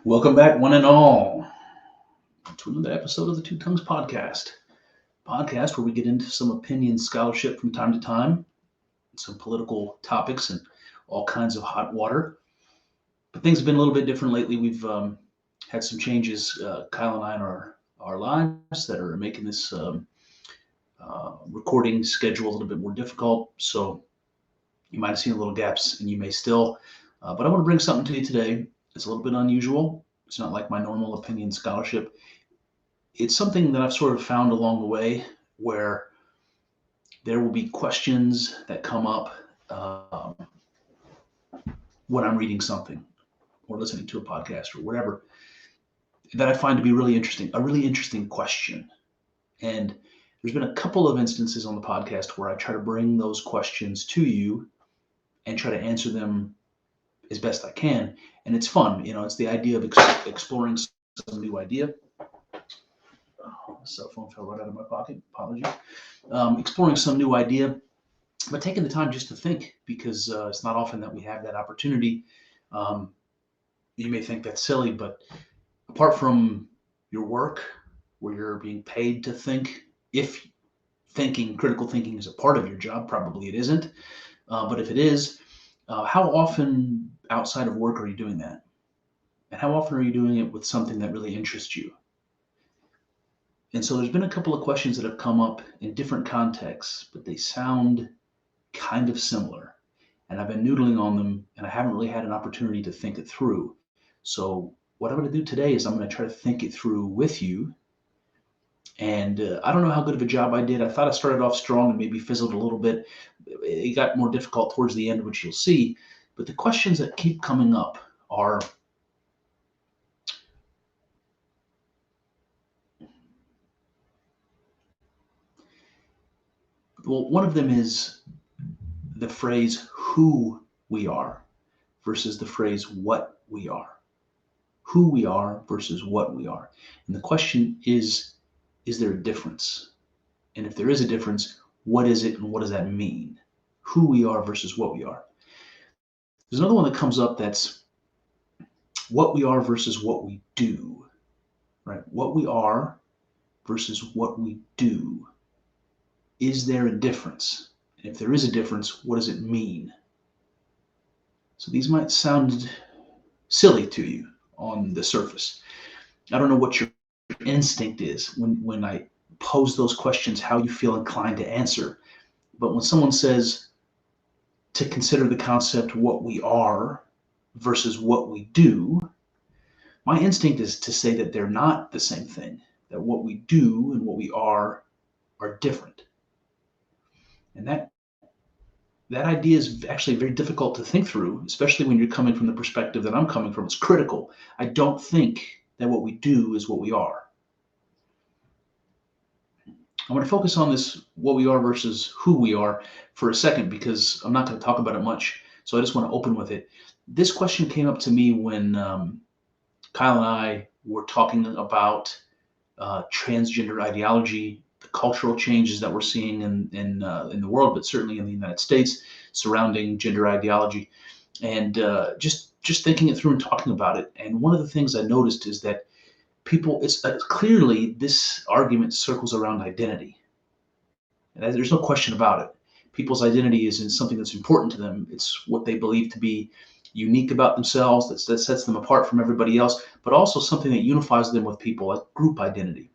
Welcome back, one and all, to another episode of the Two Tongues podcast where we get into some opinion scholarship from time to time, some political topics and all kinds of hot water. But things have been a little bit different lately. We've had some changes, Kyle and I, in our lives that are making this recording schedule a little bit more difficult. So you might have seen a little gaps, and you may still. But I want to bring something to you today. It's a little bit unusual. It's not like my normal opinion scholarship. It's something that I've sort of found along the way where there will be questions that come up when I'm reading something or listening to a podcast or whatever that I find to be really interesting, a really interesting question. And there's been a couple of instances on the podcast where I try to bring those questions to you and try to answer them as best I can. And it's fun. It's the idea of exploring some new idea. Oh, the cell phone fell right out of my pocket. Apologies. Exploring some new idea, but taking the time just to think, because it's not often that we have that opportunity. You may think that's silly, but apart from your work, where you're being paid to think, if critical thinking is a part of your job, probably it isn't. But if it is, how often outside of work are you doing that? And how often are you doing it with something that really interests you? And so there's been a couple of questions that have come up in different contexts, but they sound kind of similar. And I've been noodling on them, and I haven't really had an opportunity to think it through. So what I'm going to do today is I'm going to try to think it through with you. And I don't know how good of a job I did. I thought I started off strong and maybe fizzled a little bit. It got more difficult towards the end, which you'll see. But the questions that keep coming up are, well, one of them is the phrase who we are versus the phrase what we are. Who we are versus what we are. And the question is there a difference? And if there is a difference, what is it and what does that mean? Who we are versus what we are. There's another one that comes up that's what we are versus what we do, right? What we are versus what we do. Is there a difference? And if there is a difference, what does it mean? So these might sound silly to you on the surface. I don't know what your instinct is when I pose those questions, how you feel inclined to answer. But when someone says to consider the concept what we are versus what we do, my instinct is to say that they're not the same thing, that what we do and what we are different. And that idea is actually very difficult to think through, especially when you're coming from the perspective that I'm coming from. It's critical. I don't think that what we do is what we are. I want to focus on this what we are versus who we are for a second, because I'm not going to talk about it much. So I just want to open with it. This question came up to me when Kyle and I were talking about transgender ideology, the cultural changes that we're seeing in the world, but certainly in the United States surrounding gender ideology, and just thinking it through and talking about it. And one of the things I noticed is that people, it's clearly this argument circles around identity. And there's no question about it. People's identity is something that's important to them. It's what they believe to be unique about themselves, that sets them apart from everybody else, but also something that unifies them with people, like group identity.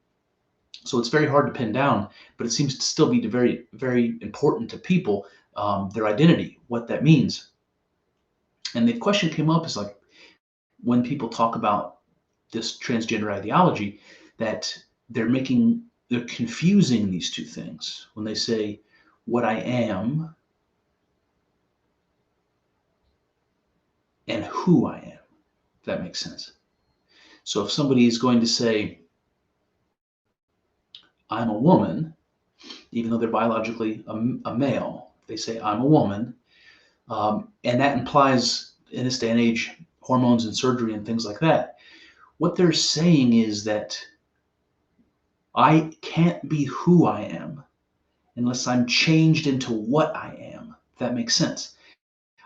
So it's very hard to pin down, but it seems to still be very, very important to people, their identity, what that means. And the question came up is like, when people talk about this transgender ideology, that they're confusing these two things when they say what I am and who I am, if that makes sense. So if somebody is going to say, I'm a woman, even though they're biologically a male, they say, I'm a woman, and that implies, in this day and age, hormones and surgery and things like that. What they're saying is that I can't be who I am unless I'm changed into what I am, if that makes sense.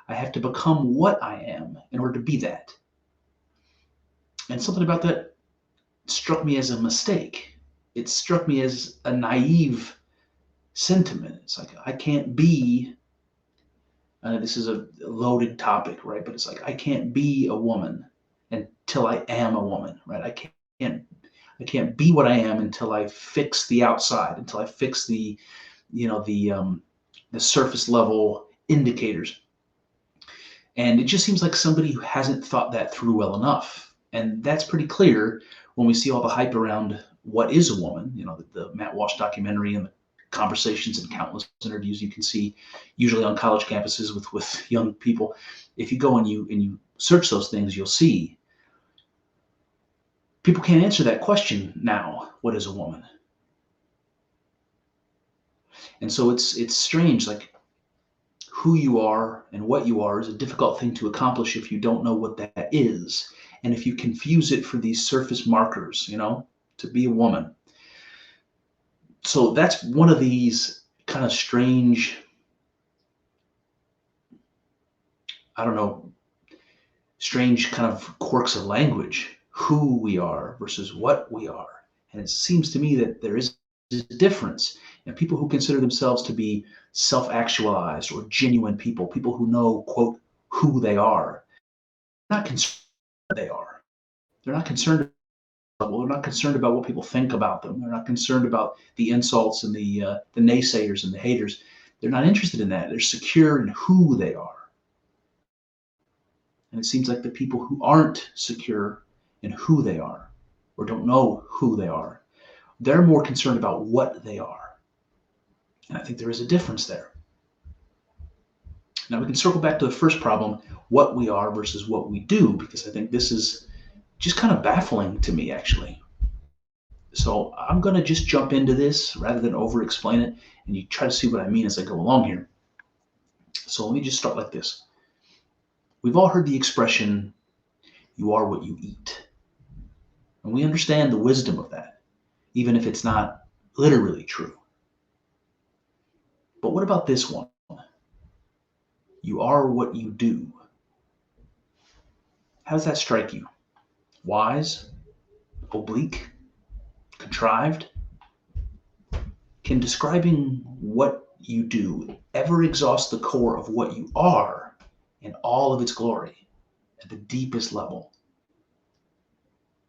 I have to become what I am in order to be that. And something about that struck me as a mistake. It struck me as a naive sentiment. It's like, I can't be, this is a loaded topic, right? But it's like, I can't be a woman until I am a woman, right? I can't be what I am until I fix the outside, until I fix the, the surface level indicators. And it just seems like somebody who hasn't thought that through well enough. And that's pretty clear when we see all the hype around what is a woman, the Matt Walsh documentary and the conversations and countless interviews you can see usually on college campuses with young people. If you go and you search those things, you'll see people can't answer that question now. What is a woman? And so it's strange, like who you are and what you are is a difficult thing to accomplish if you don't know what that is. And if you confuse it for these surface markers, to be a woman. So that's one of these kind of strange, strange kind of quirks of language, who we are versus what we are. And it seems to me that there is a difference. And people who consider themselves to be self-actualized or genuine people who know, quote, who they are, not concerned what they are. They're not concerned. Well, they're not concerned about what people think about them. They're not concerned about the insults and the naysayers and the haters. They're not interested in that. They're secure in who they are. And it seems like the people who aren't secure in who they are or don't know who they are, they're more concerned about what they are. And I think there is a difference there. Now we can circle back to the first problem, what we are versus what we do, because I think this is just kind of baffling to me, actually. So I'm going to just jump into this rather than over-explain it, and you try to see what I mean as I go along here. So let me just start like this. We've all heard the expression, you are what you eat. And we understand the wisdom of that, even if it's not literally true. But what about this one? You are what you do. How does that strike you? Wise? Oblique? Contrived? Can describing what you do ever exhaust the core of what you are in all of its glory at the deepest level?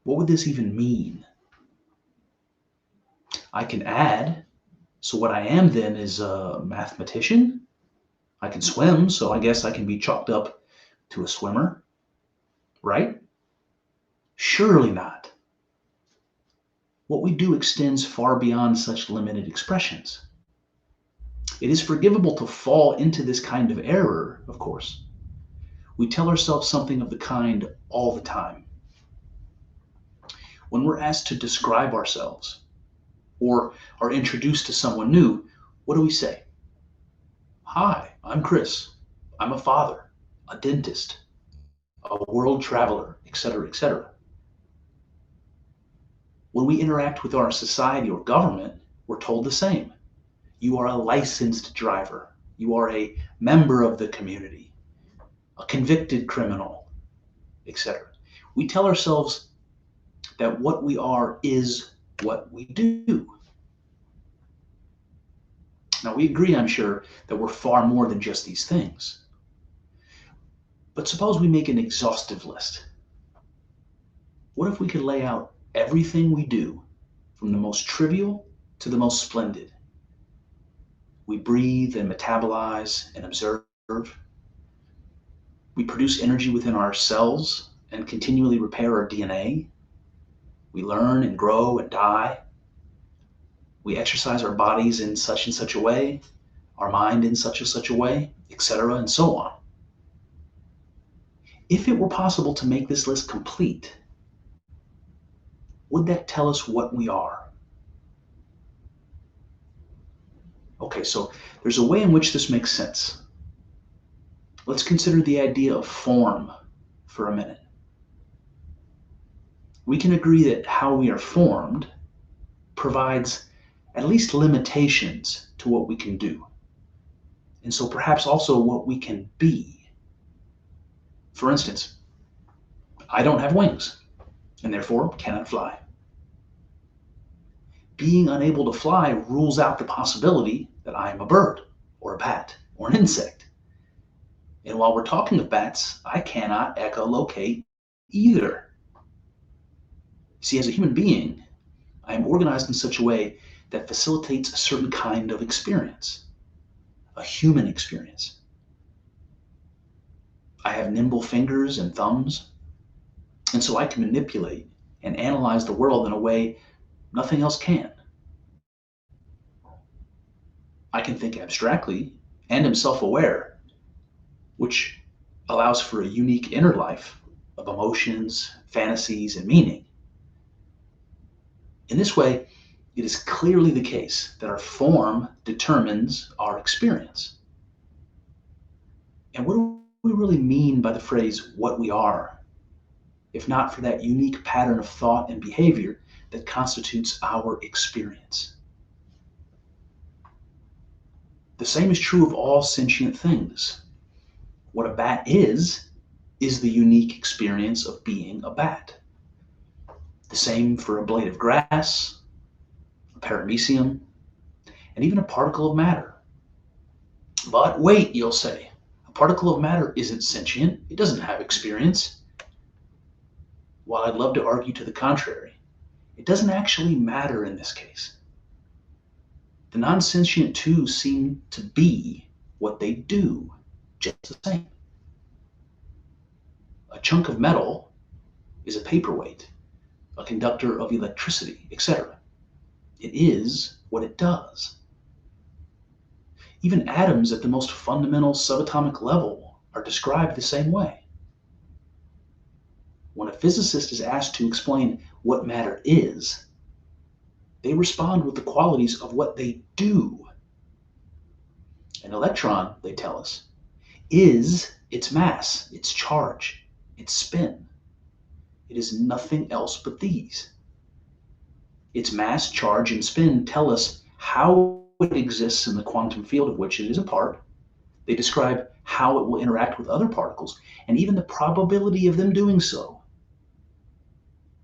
What would this even mean? I can add, so what I am then is a mathematician. I can swim, so I guess I can be chalked up to a swimmer, right? Surely not. What we do extends far beyond such limited expressions. It is forgivable to fall into this kind of error, of course. We tell ourselves something of the kind all the time. When we're asked to describe ourselves or are introduced to someone new, what do we say? Hi, I'm Chris. I'm a father, a dentist, a world traveler, etc., etc. When we interact with our society or government, we're told the same. You are a licensed driver. You are a member of the community, a convicted criminal, etc. We tell ourselves that what we are is what we do. Now, we agree, I'm sure, that we're far more than just these things. But suppose we make an exhaustive list. What if we could lay out everything we do, from the most trivial to the most splendid? We breathe and metabolize and observe. We produce energy within our cells and continually repair our DNA. We learn and grow and die. We exercise our bodies in such and such a way, our mind in such and such a way, etc., and so on. If it were possible to make this list complete, would that tell us what we are? Okay, so there's a way in which this makes sense. Let's consider the idea of form for a minute. We can agree that how we are formed provides at least limitations to what we can do, and so perhaps also what we can be. For instance, I don't have wings. and therefore cannot fly. Being unable to fly rules out the possibility that I am a bird, or a bat, or an insect. And while we're talking of bats, I cannot echolocate either. See, as a human being, I am organized in such a way that facilitates a certain kind of experience, a human experience. I have nimble fingers and thumbs, and so I can manipulate and analyze the world in a way nothing else can. I can think abstractly and am self-aware, which allows for a unique inner life of emotions, fantasies, and meaning. In this way, it is clearly the case that our form determines our experience. And what do we really mean by the phrase what we are, if not for that unique pattern of thought and behavior that constitutes our experience? The same is true of all sentient things. What a bat is the unique experience of being a bat. The same for a blade of grass, a paramecium, and even a particle of matter. But wait, you'll say, a particle of matter isn't sentient. It doesn't have experience. While I'd love to argue to the contrary, it doesn't actually matter in this case. The non-sentient too seem to be what they do, just the same. A chunk of metal is a paperweight, a conductor of electricity, etc. It is what it does. Even atoms at the most fundamental subatomic level are described the same way. When a physicist is asked to explain what matter is, they respond with the qualities of what they do. An electron, they tell us, is its mass, its charge, its spin. It is nothing else but these. Its mass, charge, and spin tell us how it exists in the quantum field of which it is a part. They describe how it will interact with other particles, and even the probability of them doing so.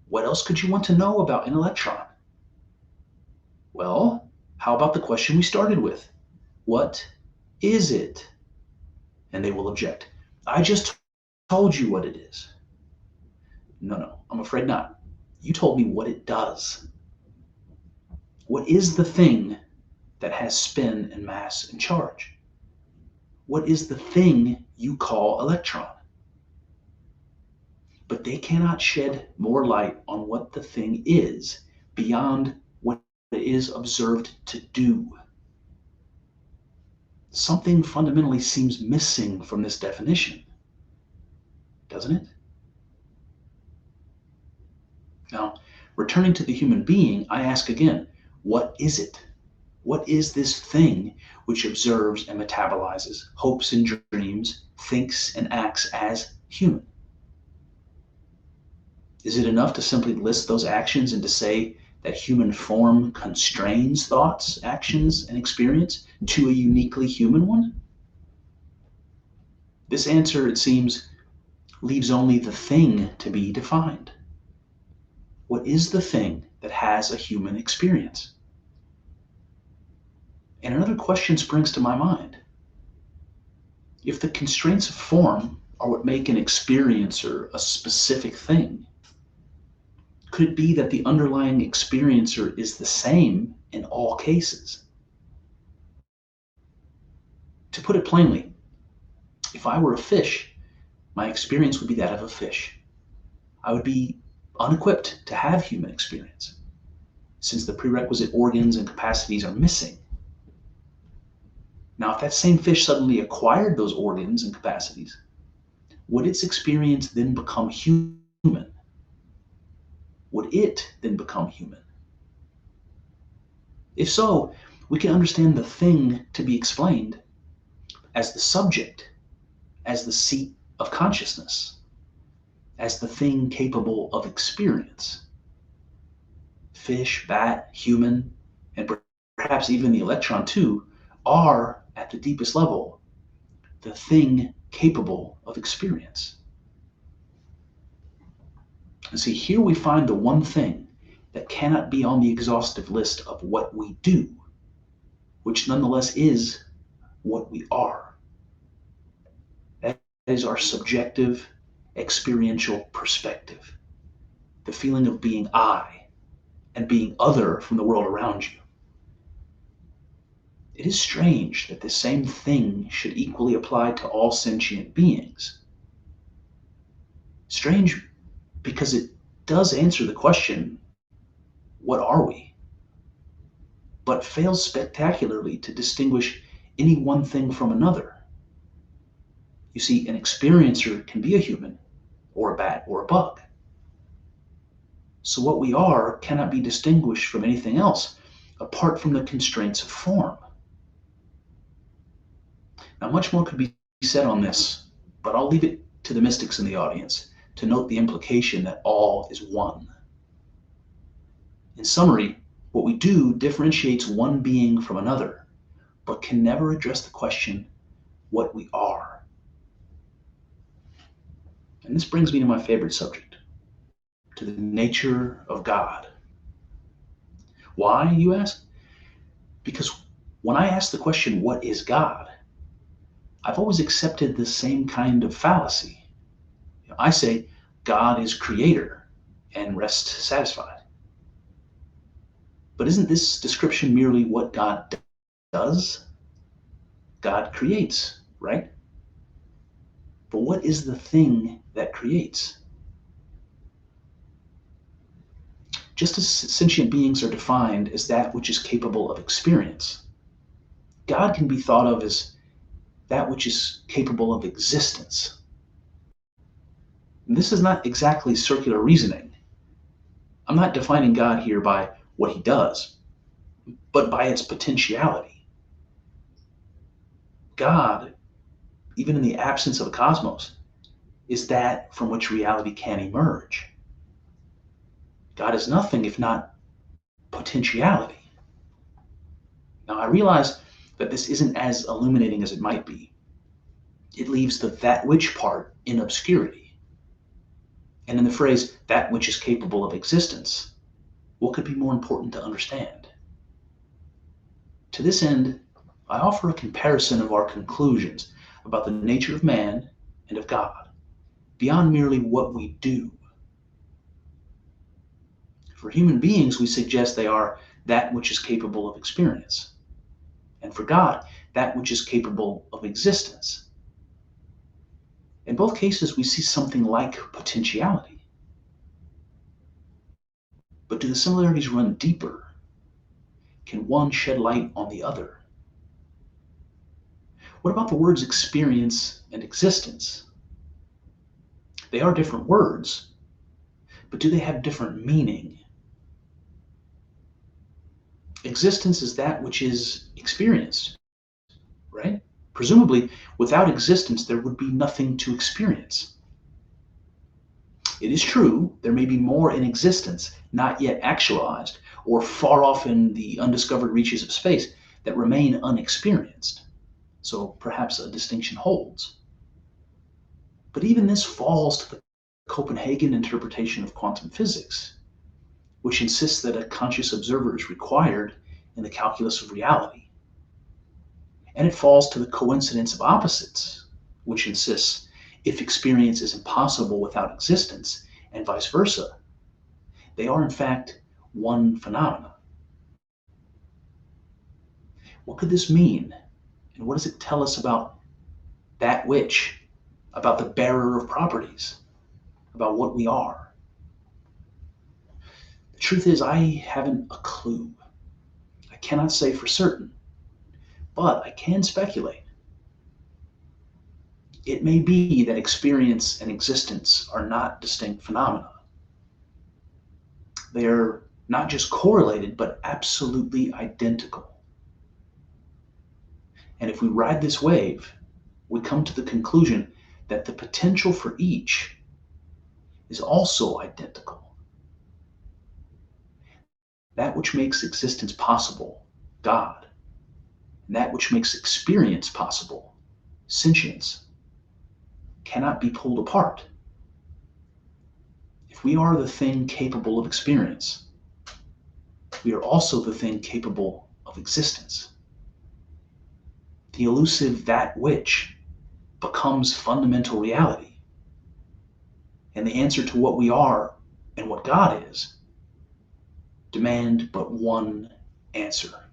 What else could you want to know about an electron? Well, how about the question we started with? What is it? And they will object. I just told you what it is. No, I'm afraid not. You told me what it does. What is the thing that has spin and mass and charge? What is the thing you call electron? But they cannot shed more light on what the thing is beyond what it is observed to do. Something fundamentally seems missing from this definition, doesn't it? Now, returning to the human being, I ask again, what is it? What is this thing which observes and metabolizes, hopes and dreams, thinks and acts as human? Is it enough to simply list those actions and to say that human form constrains thoughts, actions, and experience to a uniquely human one? This answer, it seems, leaves only the thing to be defined. What is the thing that has a human experience? And another question springs to my mind. If the constraints of form are what make an experiencer a specific thing, could it be that the underlying experiencer is the same in all cases? To put it plainly, if I were a fish, my experience would be that of a fish. I would be unequipped to have human experience, since the prerequisite organs and capacities are missing. Now, if that same fish suddenly acquired those organs and capacities, would its experience then become human? Would it then become human? If so, we can understand the thing to be explained as the subject, as the seat of consciousness, as the thing capable of experience. Fish, bat, human, and perhaps even the electron too, are, at the deepest level, the thing capable of experience. And see, here we find the one thing that cannot be on the exhaustive list of what we do, which nonetheless is what we are. That is our subjective, experiential perspective, the feeling of being I and being other from the world around you. It is strange that the same thing should equally apply to all sentient beings. Strange because it does answer the question, what are we? But fails spectacularly to distinguish any one thing from another. You see, an experiencer can be a human, or a bat, or a bug. So what we are cannot be distinguished from anything else apart from the constraints of form. Now, much more could be said on this, but I'll leave it to the mystics in the audience to note the implication that all is one. In summary, what we do differentiates one being from another, but can never address the question, what we are. And this brings me to my favorite subject, to the nature of God. Why, you ask? Because when I ask the question, what is God? I've always accepted the same kind of fallacy. I say, God is creator and rest satisfied. But isn't this description merely what God does? God creates, right? But what is the thing that creates? Just as sentient beings are defined as that which is capable of experience, God can be thought of as that which is capable of existence. And this is not exactly circular reasoning. I'm not defining God here by what he does, but by its potentiality. God, even in the absence of a cosmos, is that from which reality can emerge. God is nothing if not potentiality. Now, I realize that this isn't as illuminating as it might be. It leaves the that which part in obscurity. And in the phrase, that which is capable of existence, what could be more important to understand? To this end, I offer a comparison of our conclusions about the nature of man and of God, beyond merely what we do. For human beings, we suggest they are that which is capable of experience. And for God, that which is capable of existence. In both cases, we see something like potentiality. But do the similarities run deeper? Can one shed light on the other? What about the words experience and existence? They are different words, but do they have different meaning? Existence is that which is experienced, right? Presumably, without existence, there would be nothing to experience. It is true, there may be more in existence, not yet actualized, or far off in the undiscovered reaches of space, that remain unexperienced. So perhaps a distinction holds. But even this falls to the Copenhagen interpretation of quantum physics, which insists that a conscious observer is required in the calculus of reality. And it falls to the coincidence of opposites, which insists if experience is impossible without existence, and vice versa, they are in fact one phenomena. What could this mean? And what does it tell us about that which, about the bearer of properties, about what we are? The truth is, I haven't a clue. I cannot say for certain, but I can speculate. It may be that experience and existence are not distinct phenomena. They are not just correlated, but absolutely identical. And if we ride this wave, we come to the conclusion that the potential for each is also identical. That which makes existence possible, God, and that which makes experience possible, sentience, cannot be pulled apart. If we are the thing capable of experience, we are also the thing capable of existence. The elusive that which becomes fundamental reality. And the answer to what we are and what God is demand but one answer.